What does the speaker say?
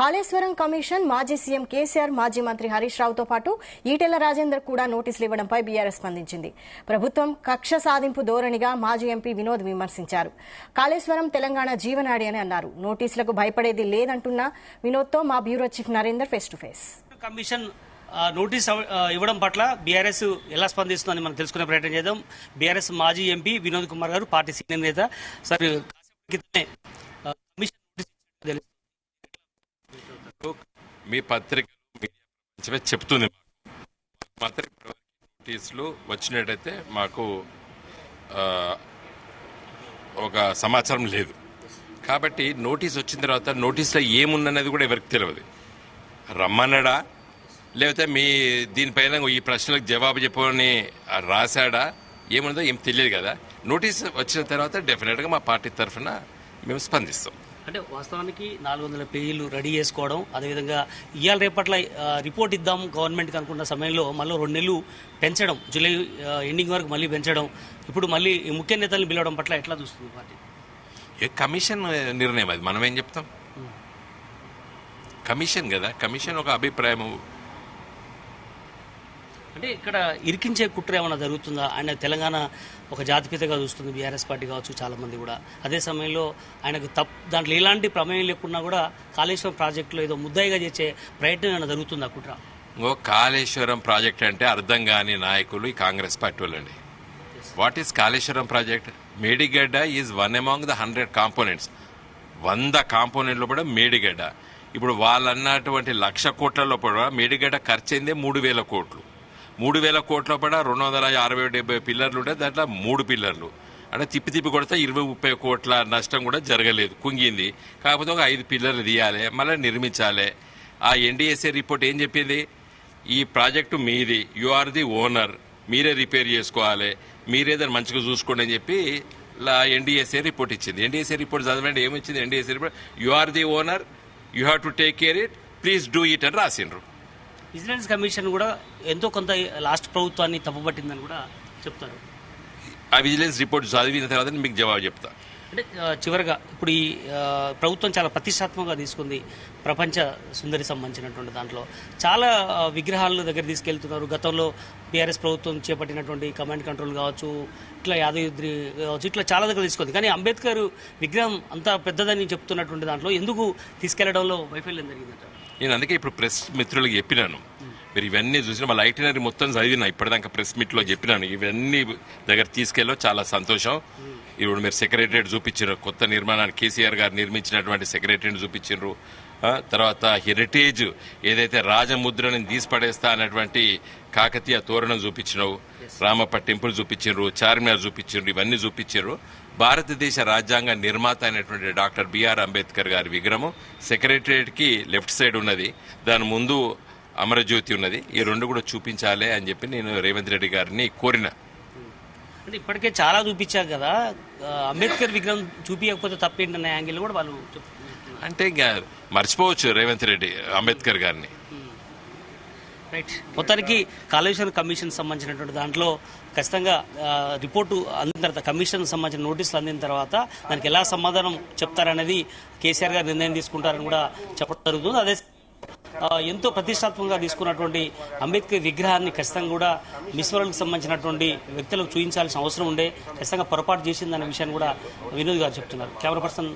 Kaleshwaram commission మాజీ CM KCR, మాజీ మంత్రి హరీష్ రావుతో పాటు ఈటెల రాజేందర్ కూడా నోటీసులు ఇవ్వడంపై బీఆర్ఎస్ స్పందించింది. ప్రభుత్వం కక్ష సాధింపు ధోరణిగా మాజీ ఎంపీ వినోద్ విమర్శించారు. కాళేశ్వరం తెలంగాణ జీవనాడి అని అన్నారు. నోటీసులకు భయపడేది లేదంటున్న వినోద్తో మా bureau chief Narender face to face. Commission notice ఇవ్వడం పట్ల బీఆర్ఎస్ ఎలా స్పందిస్తుందని మనం తెలుసుకునే ప్రయత్నం చేద్దాం. బీఆర్ఎస్ మాజీ ఎంపీ వినోద్ కుమార్ గారు, పార్టీ సీనియర్ నేత. సార్, మీ పత్రిక చెప్తుంది మాత్రం నోటీసులు వచ్చినట్టయితే మాకు ఒక సమాచారం లేదు. కాబట్టి నోటీస్ వచ్చిన తర్వాత నోటీసులో ఏముందనేది కూడా ఎవరికి తెలియదు. రమ్మన్నాడా, లేకపోతే మీ దీనిపైన ఈ ప్రశ్నలకు జవాబు చెప్పని రాశాడా, ఏముందో ఏం తెలియదు కదా. నోటీస్ వచ్చిన తర్వాత డెఫినెట్గా మా పార్టీ తరఫున మేము స్పందిస్తాం. అంటే వాస్తవానికి 400 పేజీలు రెడీ చేసుకోవడం, అదేవిధంగా ఇవాళ రేపట్ల రిపోర్ట్ ఇద్దాం గవర్నమెంట్కి అనుకున్న సమయంలో మళ్ళీ 2 నెలలు పెంచడం, జూలై ఎండింగ్ వరకు మళ్ళీ పెంచడం, ఇప్పుడు మళ్ళీ ముఖ్య నేతలను పిలవడం పట్ల ఎట్లా చూస్తుంది పార్టీ? కమిషన్ నిర్ణయం, అది మనం ఏం చెప్తాం. కమిషన్ కదా, కమిషన్ ఒక అభిప్రాయం. అంటే ఇక్కడ ఇరికించే కుట్ర ఏమైనా జరుగుతుందా? ఆయన తెలంగాణ ఒక జాతిపితగా చూస్తుంది బీఆర్ఎస్ పార్టీ కావచ్చు, చాలా మంది కూడా. అదే సమయంలో ఆయనకు దాంట్లో ఎలాంటి ప్రమేయం లేకున్నా కూడా కాళేశ్వరం ప్రాజెక్టులో ఏదో ముద్దాయిగా చేసే ప్రయత్నం ఏమైనా జరుగుతుందా కుట్ర? కాళేశ్వరం ప్రాజెక్ట్ అంటే అర్థం కాని నాయకులు ఈ కాంగ్రెస్ పార్టీ వాళ్ళండి. What is Kaleshwaram project? Medigadda is one among the 100 components. 100 కాంపోనెంట్లు కూడా మేడిగడ్డ. ఇప్పుడు వాళ్ళు అన్నటువంటి 1,00,000 కోట్లలో కూడా మేడిగడ్డ ఖర్చు అయిందే 3,000 కోట్లు. 3,000 కోట్ల పడ 260-70 పిల్లర్లు ఉంటాయి, దాంట్లో 3 పిల్లర్లు అంటే తిప్పి కొడితే 20-30 కోట్ల నష్టం కూడా జరగలేదు, కుంగింది. కాకపోతే ఒక 5 పిల్లర్లు తీయాలి, మళ్ళీ నిర్మించాలి. ఆ ఎన్డీఎస్ఏ రిపోర్ట్ ఏం చెప్పింది? ఈ ప్రాజెక్టు మీది, యు ఆర్ ది ఓనర్, మీరే రిపేర్ చేసుకోవాలి, మీరే దాన్ని మంచిగా చూసుకోండి అని చెప్పి ఎన్డీఎస్ఏ రిపోర్ట్ ఇచ్చింది. ఎన్డీఎస్ఏ రిపోర్ట్ చదవండి ఏమిచ్చింది. NDSA report, you are the owner, you have to take care it, please do it అని రాసిండ్రు. విజిలెన్స్ కమిషన్ కూడా ఎంతో కొంత లాస్ట్ ప్రభుత్వాన్ని తప్పుపట్టిందని కూడా చెప్తారు. ఆ విజిలెన్స్ రిపోర్ట్ చదివిన తర్వాత మీకు జవాబు చెప్తా. అంటే చివరిగా ఇప్పుడు ఈ ప్రభుత్వం చాలా ప్రతిష్టాత్మకంగా తీసుకుంది ప్రపంచ సుందరి సంబంధించినటువంటి దాంట్లో చాలా విగ్రహాల దగ్గర తీసుకెళ్తున్నారు. గతంలో బీఆర్ఎస్ ప్రభుత్వం చేపట్టినటువంటి కమాండ్ కంట్రోల్ కావచ్చు, ఇట్లా యాదగిరి కావచ్చు, ఇట్లా చాలా దగ్గర తీసుకుంది. కానీ అంబేద్కర్ విగ్రహం అంత పెద్దదని చెప్తున్నటువంటి దాంట్లో ఎందుకు తీసుకెళ్లడంలో వైఫల్యం జరిగిందంట? నేను అందుకే ఇప్పుడు ప్రెస్ మిత్రులకు చెప్పినాను, మీరు ఇవన్నీ చూసిన వాళ్ళ ఐటినరీ మొత్తం చదివినా, ఇప్పటిదాకా ప్రెస్ మీట్లో చెప్పినాను, ఇవన్నీ దగ్గర తీసుకెళ్ళో చాలా సంతోషం. ఇప్పుడు మీరు సెక్రటరియట్ చూపించారు, కొత్త నిర్మాణాన్ని కేసీఆర్ గారు నిర్మించినటువంటి సెక్రటరియట్ చూపించారు. తర్వాత హెరిటేజ్ ఏదైతే రాజముద్రని తీసిపడేస్తా అన్నటువంటి కాకతీయ తోరణం చూపించినావు, రామప్ప టెంపుల్ చూపించారు, చార్మినార్ చూపించారు, ఇవన్నీ చూపించారు. భారతదేశ రాజ్యాంగ నిర్మాత అయినటువంటి డాక్టర్ బిఆర్ అంబేద్కర్ గారి విగ్రహం సెక్రటరియట్ కి లెఫ్ట్ సైడ్ ఉన్నది, దాని ముందు అమరజ్యోతి ఉన్నది. ఈ 2 కూడా చూపించాలి అని చెప్పి నేను రేవంత్ రెడ్డి గారిని కోరిన. అంటే ఇప్పటికే చాలా చూపించారు కదా, అంబేద్కర్ విగ్రహం చూపించకపోతే తప్పేంటనే యాంగిల్ కూడా వాళ్ళు అంటే ఇంకా మర్చిపోవచ్చు రేవంత్ రెడ్డి అంబేద్కర్ గారిని. రైట్. మొత్తానికి కాళేశ్వరం కమిషన్ సంబంధించినటువంటి దాంట్లో ఖచ్చితంగా రిపోర్టు అందిన తర్వాత, కమిషన్ సంబంధించిన నోటీసులు అందిన తర్వాత దానికి ఎలా సమాధానం చెప్తారనేది కేసీఆర్ గారు నిర్ణయం తీసుకుంటారని కూడా చెప్పడం జరుగుతుంది. అదే ఎంతో ప్రతిష్టాత్మకంగా తీసుకున్నటువంటి అంబేద్కర్ విగ్రహాన్ని ఖచ్చితంగా కూడా మిస్వరల్కి సంబంధించినటువంటి వ్యక్తులకు చూపించాల్సిన అవసరం ఉండే, ఖచ్చితంగా పొరపాటు చేసిందనే విషయాన్ని కూడా వినోద్ గారు చెప్తున్నారు. Camera person